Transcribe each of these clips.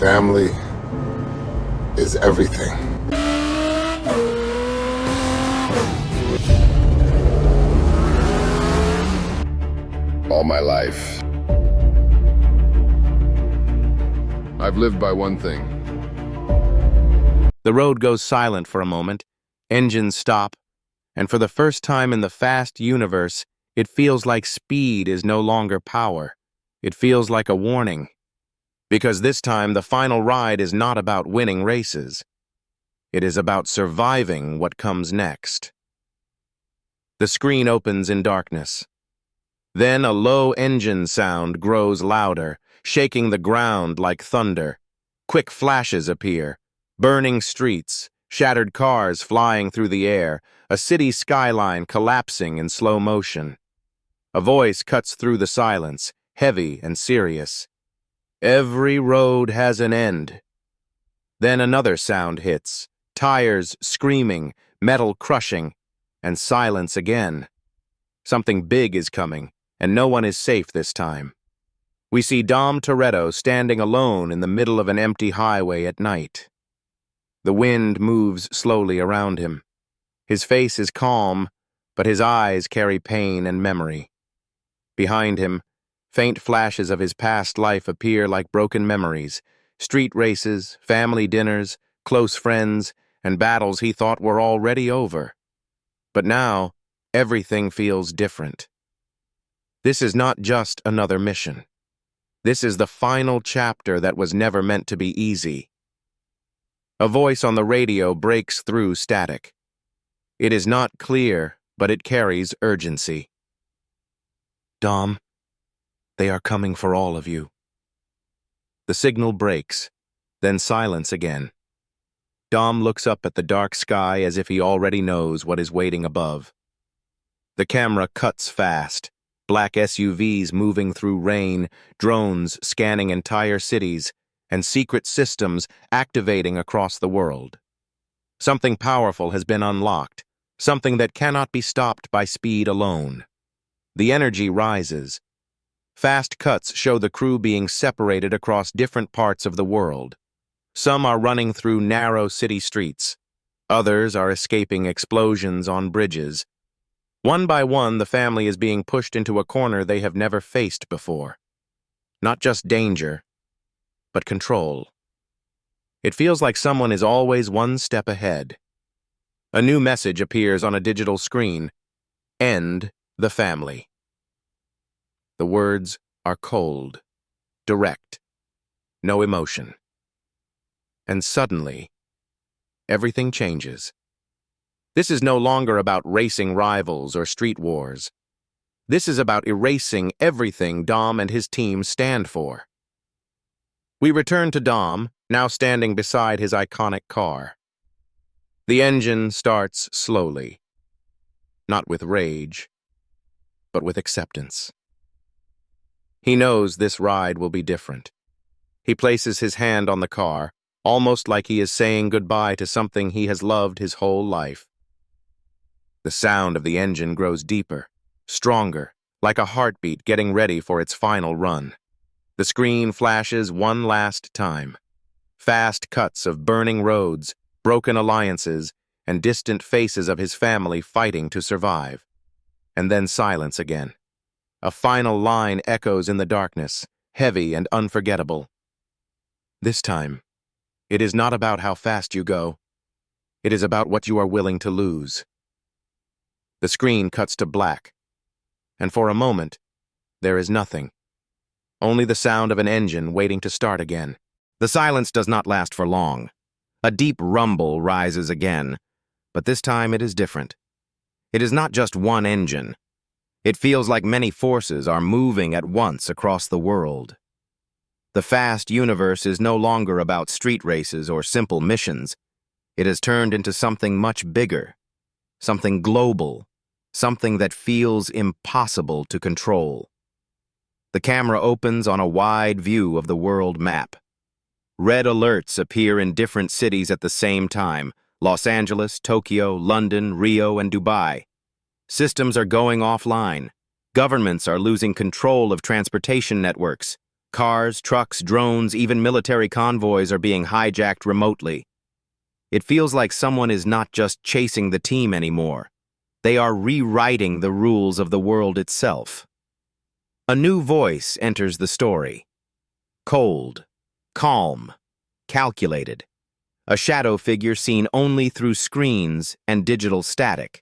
Family is everything. All my life, I've lived by one thing. The road goes silent for a moment, engines stop, and for the first time in the fast universe, it feels like speed is no longer power. It feels like a warning. Because this time, the final ride is not about winning races. It is about surviving what comes next. The screen opens in darkness. Then a low engine sound grows louder, shaking the ground like thunder. Quick flashes appear. Burning streets, shattered cars flying through the air, a city skyline collapsing in slow motion. A voice cuts through the silence, heavy and serious. Every road has an end. Then another sound hits, tires screaming, metal crushing, and silence again. Something big is coming, and no one is safe this time. We see Dom Toretto standing alone in the middle of an empty highway at night. The wind moves slowly around him. His face is calm, but his eyes carry pain and memory. Behind him, faint flashes of his past life appear like broken memories, street races, family dinners, close friends, and battles he thought were already over. But now, everything feels different. This is not just another mission. This is the final chapter that was never meant to be easy. A voice on the radio breaks through static. It is not clear, but it carries urgency. Dom, they are coming for all of you. The signal breaks, then silence again. Dom looks up at the dark sky as if he already knows what is waiting above. The camera cuts fast, black SUVs moving through rain, drones scanning entire cities, and secret systems activating across the world. Something powerful has been unlocked, something that cannot be stopped by speed alone. The energy rises. Fast cuts show the crew being separated across different parts of the world. Some are running through narrow city streets. Others are escaping explosions on bridges. One by one, the family is being pushed into a corner they have never faced before. Not just danger, but control. It feels like someone is always one step ahead. A new message appears on a digital screen. End the family. The words are cold, direct, no emotion. And suddenly, everything changes. This is no longer about racing rivals or street wars. This is about erasing everything Dom and his team stand for. We return to Dom, now standing beside his iconic car. The engine starts slowly, not with rage, but with acceptance. He knows this ride will be different. He places his hand on the car, almost like he is saying goodbye to something he has loved his whole life. The sound of the engine grows deeper, stronger, like a heartbeat getting ready for its final run. The screen flashes one last time. Fast cuts of burning roads, broken alliances, and distant faces of his family fighting to survive. And then silence again. A final line echoes in the darkness, heavy and unforgettable. This time, it is not about how fast you go. It is about what you are willing to lose. The screen cuts to black, and for a moment, there is nothing. Only the sound of an engine waiting to start again. The silence does not last for long. A deep rumble rises again, but this time it is different. It is not just one engine. It feels like many forces are moving at once across the world. The fast universe is no longer about street races or simple missions. It has turned into something much bigger, something global, something that feels impossible to control. The camera opens on a wide view of the world map. Red alerts appear in different cities at the same time: Los Angeles, Tokyo, London, Rio, and Dubai. Systems are going offline. Governments are losing control of transportation networks. Cars, trucks, drones, even military convoys are being hijacked remotely. It feels like someone is not just chasing the team anymore. They are rewriting the rules of the world itself. A new voice enters the story. Cold, calm, calculated. A shadow figure seen only through screens and digital static.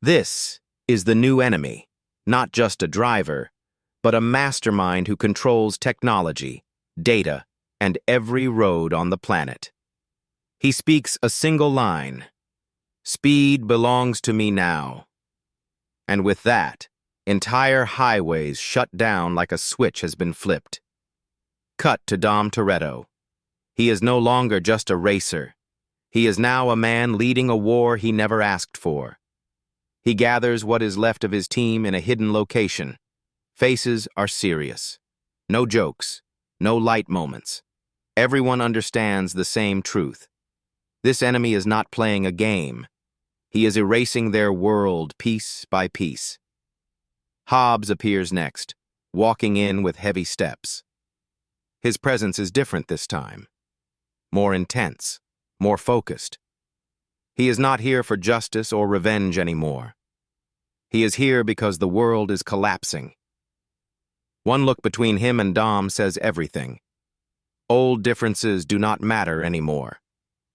This is the new enemy, not just a driver, but a mastermind who controls technology, data, and every road on the planet. He speaks a single line: "Speed belongs to me now." And with that, entire highways shut down like a switch has been flipped. Cut to Dom Toretto. He is no longer just a racer. He is now a man leading a war he never asked for. He gathers what is left of his team in a hidden location. Faces are serious. No jokes, no light moments. Everyone understands the same truth. This enemy is not playing a game. He is erasing their world piece by piece. Hobbs appears next, walking in with heavy steps. His presence is different this time. More intense, more focused. He is not here for justice or revenge anymore. He is here because the world is collapsing. One look between him and Dom says everything. Old differences do not matter anymore.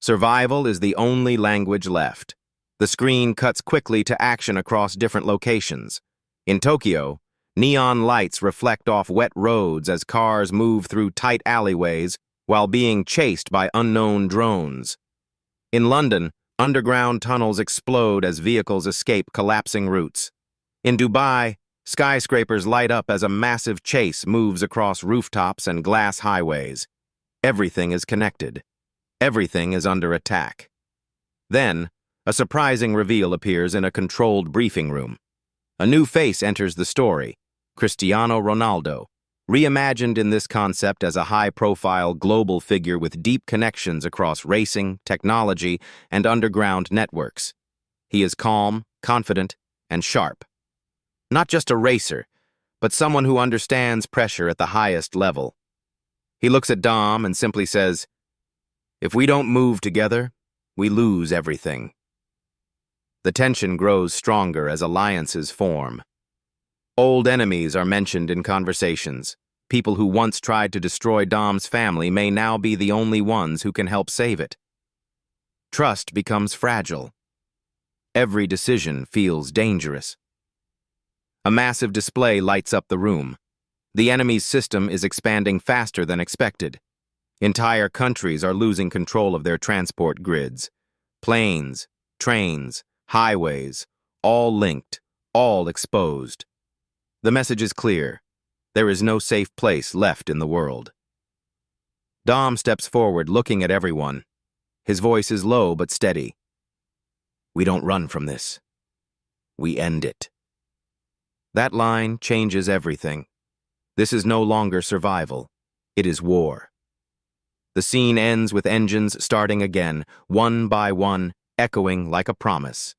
Survival is the only language left. The screen cuts quickly to action across different locations. In Tokyo, neon lights reflect off wet roads as cars move through tight alleyways while being chased by unknown drones. In London, underground tunnels explode as vehicles escape collapsing routes. In Dubai, skyscrapers light up as a massive chase moves across rooftops and glass highways. Everything is connected. Everything is under attack. Then, a surprising reveal appears in a controlled briefing room. A new face enters the story: Cristiano Ronaldo, reimagined in this concept as a high-profile global figure with deep connections across racing, technology, and underground networks. He is calm, confident, and sharp. Not just a racer, but someone who understands pressure at the highest level. He looks at Dom and simply says, "If we don't move together, we lose everything." The tension grows stronger as alliances form. Old enemies are mentioned in conversations. People who once tried to destroy Dom's family may now be the only ones who can help save it. Trust becomes fragile. Every decision feels dangerous. A massive display lights up the room. The enemy's system is expanding faster than expected. Entire countries are losing control of their transport grids. Planes, trains, highways, all linked, all exposed. The message is clear. There is no safe place left in the world. Dom steps forward, looking at everyone. His voice is low but steady. "We don't run from this. We end it." That line changes everything. This is no longer survival. It is war. The scene ends with engines starting again, one by one, echoing like a promise.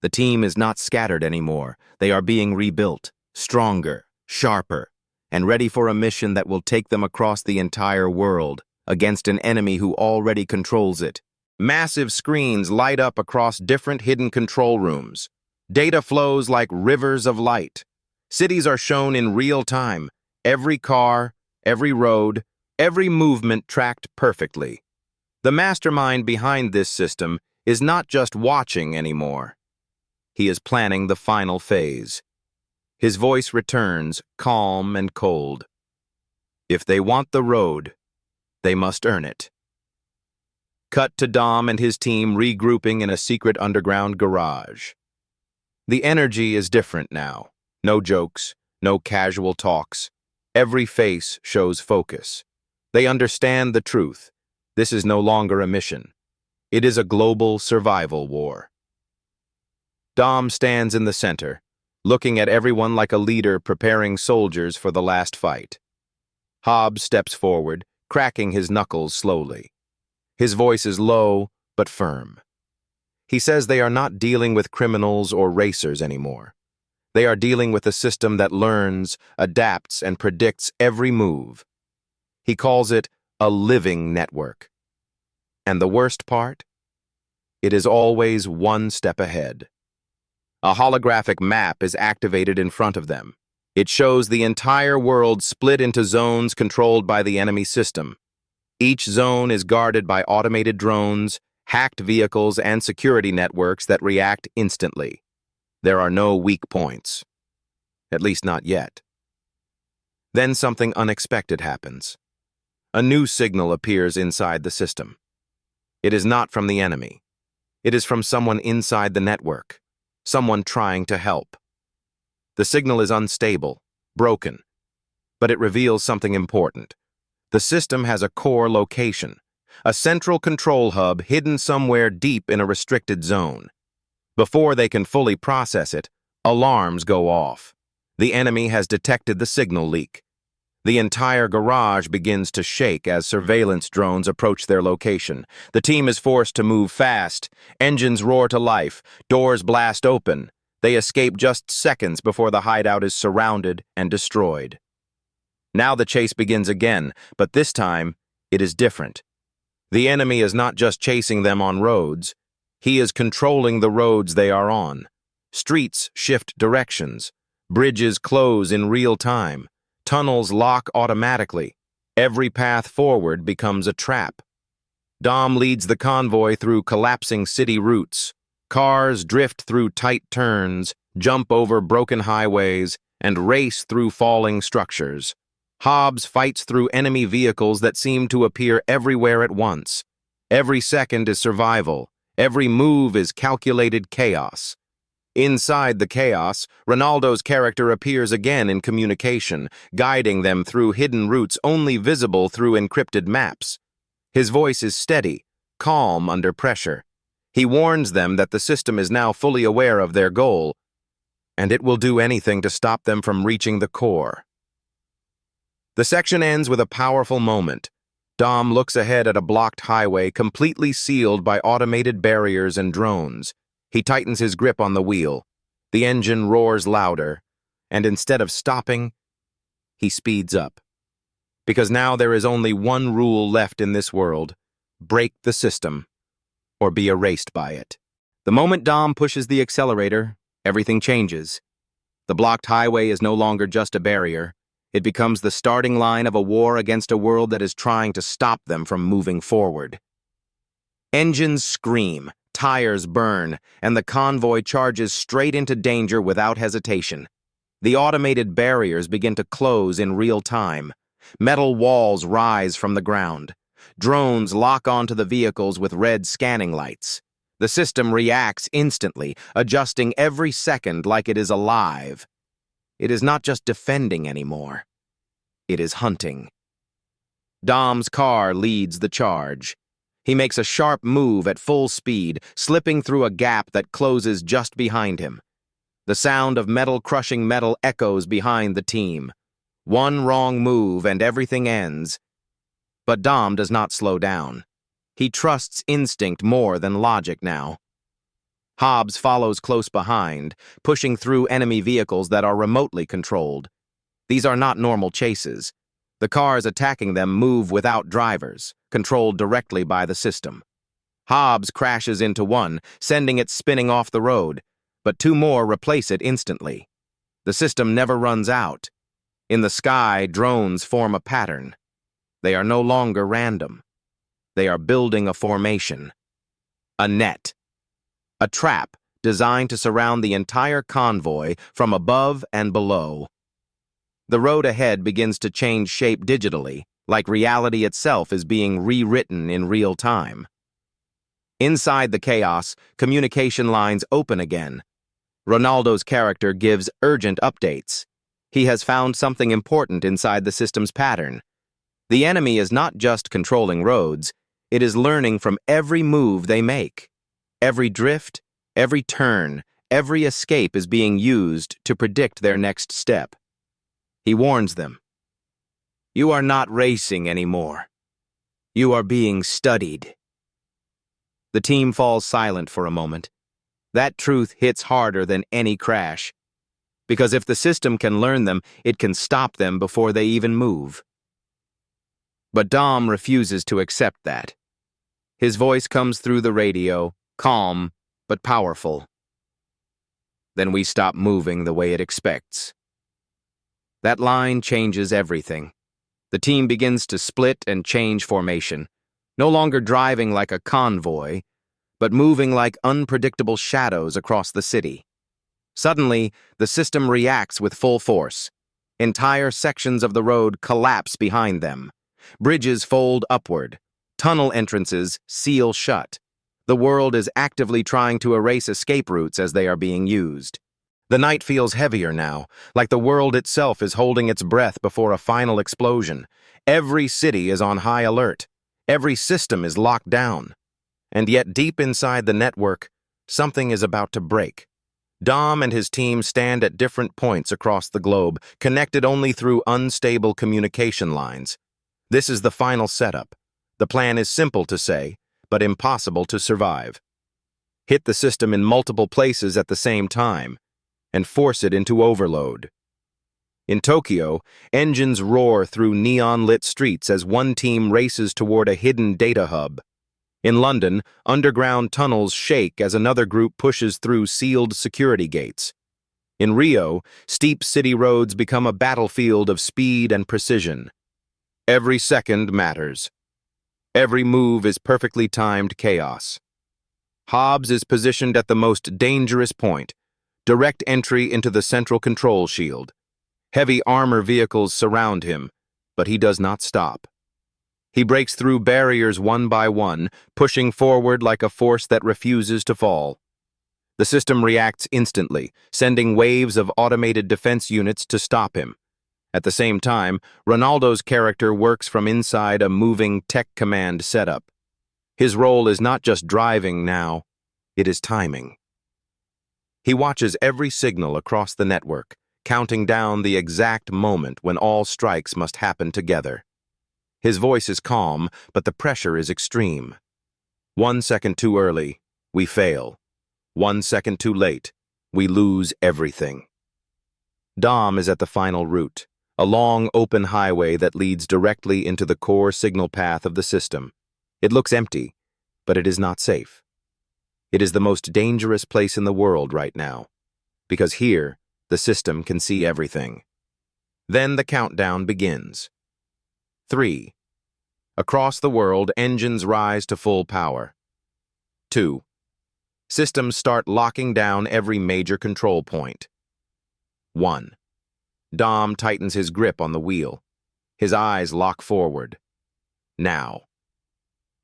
The team is not scattered anymore. They are being rebuilt, stronger, sharper, and ready for a mission that will take them across the entire world, against an enemy who already controls it. Massive screens light up across different hidden control rooms. Data flows like rivers of light. Cities are shown in real time. Every car, every road, every movement tracked perfectly. The mastermind behind this system is not just watching anymore. He is planning the final phase. His voice returns, calm and cold. If they want the road, they must earn it. Cut to Dom and his team regrouping in a secret underground garage. The energy is different now. No jokes, no casual talks. Every face shows focus. They understand the truth. This is no longer a mission. It is a global survival war. Dom stands in the center, looking at everyone like a leader preparing soldiers for the last fight. Hobbs steps forward, cracking his knuckles slowly. His voice is low but firm. He says they are not dealing with criminals or racers anymore. They are dealing with a system that learns, adapts, and predicts every move. He calls it a living network. And the worst part? It is always one step ahead. A holographic map is activated in front of them. It shows the entire world split into zones controlled by the enemy system. Each zone is guarded by automated drones, hacked vehicles, and security networks that react instantly. There are no weak points. At least not yet. Then something unexpected happens. A new signal appears inside the system. It is not from the enemy. It is from someone inside the network, someone trying to help. The signal is unstable, broken, but it reveals something important. The system has a core location, a central control hub hidden somewhere deep in a restricted zone. Before they can fully process it, alarms go off. The enemy has detected the signal leak. The entire garage begins to shake as surveillance drones approach their location. The team is forced to move fast. Engines roar to life. Doors blast open. They escape just seconds before the hideout is surrounded and destroyed. Now the chase begins again, but this time it is different. The enemy is not just chasing them on roads. He is controlling the roads they are on. Streets shift directions. Bridges close in real time. Tunnels lock automatically. Every path forward becomes a trap. Dom leads the convoy through collapsing city routes. Cars drift through tight turns, jump over broken highways, and race through falling structures. Hobbs fights through enemy vehicles that seem to appear everywhere at once. Every second is survival. Every move is calculated chaos. Inside the chaos, Ronaldo's character appears again in communication, guiding them through hidden routes only visible through encrypted maps. His voice is steady, calm under pressure. He warns them that the system is now fully aware of their goal, and it will do anything to stop them from reaching the core. The section ends with a powerful moment. Dom looks ahead at a blocked highway completely sealed by automated barriers and drones. He tightens his grip on the wheel. The engine roars louder, and instead of stopping, he speeds up. Because now there is only one rule left in this world: break the system, or be erased by it. The moment Dom pushes the accelerator, everything changes. The blocked highway is no longer just a barrier. It becomes the starting line of a war against a world that is trying to stop them from moving forward. Engines scream. Tires burn, and the convoy charges straight into danger without hesitation. The automated barriers begin to close in real time. Metal walls rise from the ground. Drones lock onto the vehicles with red scanning lights. The system reacts instantly, adjusting every second like it is alive. It is not just defending anymore. It is hunting. Dom's car leads the charge. He makes a sharp move at full speed, slipping through a gap that closes just behind him. The sound of metal crushing metal echoes behind the team. One wrong move and everything ends. But Dom does not slow down. He trusts instinct more than logic now. Hobbs follows close behind, pushing through enemy vehicles that are remotely controlled. These are not normal chases. The cars attacking them move without drivers, controlled directly by the system. Hobbs crashes into one, sending it spinning off the road, but two more replace it instantly. The system never runs out. In the sky, drones form a pattern. They are no longer random. They are building a formation. A net. A trap designed to surround the entire convoy from above and below. The road ahead begins to change shape digitally, like reality itself is being rewritten in real time. Inside the chaos, communication lines open again. Ronaldo's character gives urgent updates. He has found something important inside the system's pattern. The enemy is not just controlling roads, it is learning from every move they make. Every drift, every turn, every escape is being used to predict their next step. He warns them. You are not racing anymore. You are being studied. The team falls silent for a moment. That truth hits harder than any crash. because if the system can learn them, it can stop them before they even move. But Dom refuses to accept that. His voice comes through the radio, calm but powerful. Then we stop moving the way it expects. That line changes everything. The team begins to split and change formation, no longer driving like a convoy, but moving like unpredictable shadows across the city. Suddenly, the system reacts with full force. Entire sections of the road collapse behind them. Bridges fold upward. Tunnel entrances seal shut. The world is actively trying to erase escape routes as they are being used. The night feels heavier now, like the world itself is holding its breath before a final explosion. Every city is on high alert. Every system is locked down. And yet deep inside the network, something is about to break. Dom and his team stand at different points across the globe, connected only through unstable communication lines. This is the final setup. The plan is simple to say, but impossible to survive. Hit the system in multiple places at the same time, and force it into overload. In Tokyo, engines roar through neon-lit streets as one team races toward a hidden data hub. In London, underground tunnels shake as another group pushes through sealed security gates. In Rio, steep city roads become a battlefield of speed and precision. Every second matters. Every move is perfectly timed chaos. Hobbs is positioned at the most dangerous point, direct entry into the central control shield. Heavy armor vehicles surround him, but he does not stop. He breaks through barriers one by one, pushing forward like a force that refuses to fall. The system reacts instantly, sending waves of automated defense units to stop him. At the same time, Ronaldo's character works from inside a moving tech command setup. His role is not just driving now, it is timing. He watches every signal across the network, counting down the exact moment when all strikes must happen together. His voice is calm, but the pressure is extreme. 1 second too early, we fail. 1 second too late, we lose everything. Dom is at the final route, a long open highway that leads directly into the core signal path of the system. It looks empty, but it is not safe. It is the most dangerous place in the world right now, because here, the system can see everything. Then the countdown begins. 3. Across the world, engines rise to full power. 2. Systems start locking down every major control point. 1. Dom tightens his grip on the wheel. His eyes lock forward. Now.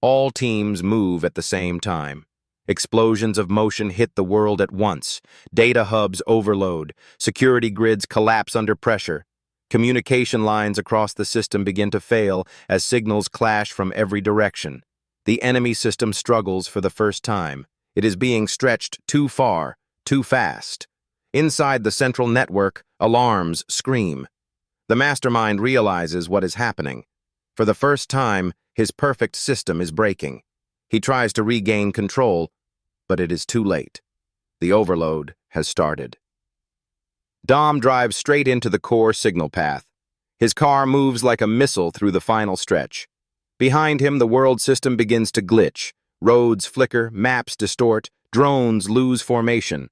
All teams move at the same time. Explosions of motion hit the world at once. Data hubs overload. Security grids collapse under pressure. Communication lines across the system begin to fail as signals clash from every direction. The enemy system struggles for the first time. It is being stretched too far, too fast. Inside the central network, alarms scream. The mastermind realizes what is happening. For the first time, his perfect system is breaking. He tries to regain control, but it is too late. The overload has started. Dom drives straight into the core signal path. His car moves like a missile through the final stretch. Behind him, the world system begins to glitch. Roads flicker, maps distort, drones lose formation.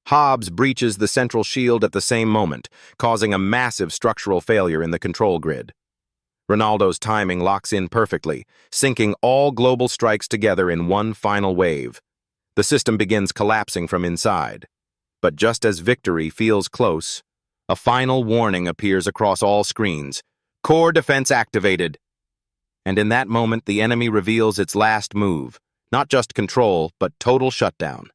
Hobbs breaches the central shield at the same moment, causing a massive structural failure in the control grid. Ronaldo's timing locks in perfectly, syncing all global strikes together in one final wave. The system begins collapsing from inside. But just as victory feels close, a final warning appears across all screens. Core defense activated. And in that moment, the enemy reveals its last move. Not just control, but total shutdown.